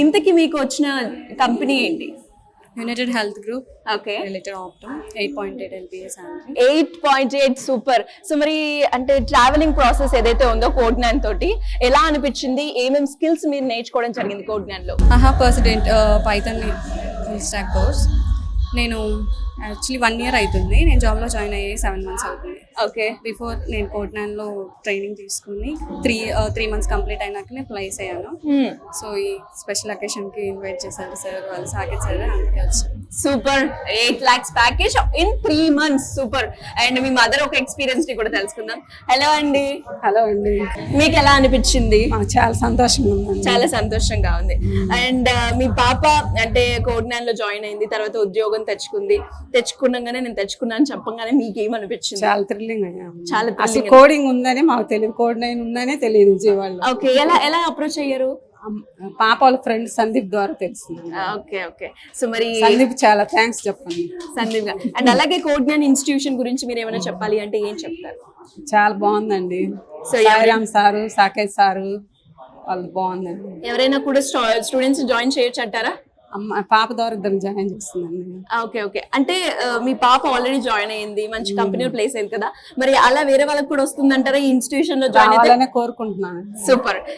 ఇంతకీ మీకు వచ్చిన కంపెనీ ఏంటి? United health group, okay, related Optum, 8.8 LPA salary. 8.8 super. So మరి అంటే ట్రావెలింగ్ ప్రాసెస్ ఏదైతే ఉందో కోడ్9 తోటి ఎలా అనిపించింది? ఏమేమి స్కిల్స్ మీరు నేర్చుకోవడం జరిగింది కోడ్9 లో? I have pursued Python full stack course. నేను యాక్చువల్లీ 1 year అవుతుంది. నేను జాబ్లో జాయిన్ అయ్యి 7 months అవుతుంది. ఓకే, బిఫోర్ నేను కోడ్9లో ట్రైనింగ్ తీసుకుని 3 months కంప్లీట్ అయినాక నేను ప్లేస్ అయ్యాను. సో ఈ స్పెషల్ అకేషన్కి ఇన్వైట్ చేశారు సార్ వాళ్ళు, సాకేత్ సార్, అందుకే వచ్చాను. Super. 8 lakhs package in 3 months, super. And me mother ఒక ఎక్స్పీరియన్స్ ని కూడా తెలుసుకుందాం. హలో అండి. హలో అండి. మీకు ఎలా అనిపించింది? చాలా సంతోషంగా ఉందండి. చాలా సంతోషంగా ఉంది. అండ్ మీ పాప అంటే కోడ్9 లో జాయిన్ అయింది, తర్వాత ఉద్యోగం తెచ్చుకున్నాగానే నేను తెచ్చుకున్నాను చెప్పగానే మీకు ఏమనిపించింది? చాలా థ్రిల్లింగ్ అయ్యాము. చాలా అసలు కోడింగ్ ఉందని మాకు తెలియదు, కోడ్9 ఉందనే తెలియదు విజయవాడలో. ఓకే, ఎలా అప్రోచ్ అయ్యారు? పాప వాళ్ళ ఫ్రెండ్ సందీప్ ద్వారా తెలిసింది. Okay okay. సో మరి సందీప్ చాలా థ్యాంక్స్ చెప్పండి. సందీప్ గారు. అండ్ అలాగే కోడ్9 ఇన్స్టిట్యూషన్ గురించి మీరు ఏమైనా చెప్పాలి అంటే ఏం చెప్తారు? చాలా బాగుందండి. So Sairam sir, Saketh sir వాళ్ళు బాగుందండి. ఎవరైనా కూడా స్టూడెంట్స్ జాయిన్ చేయొచ్చు అంటారా? పాప ద్వారా ఇద్దరు జాయిన్ చేస్తుందండి. Okay okay. అంటే మీ పాప ఆల్రెడీ జాయిన్ అయ్యింది, మంచి కంపెనీలో ప్లేస్ అయింది కదా, మరి అలా వేరే వాళ్ళకి కూడా వస్తుందంటారా ఈ ఇన్స్టిట్యూషన్ లో జాయిన్ అయితే? కోరుకుంటున్నాను. సూపర్.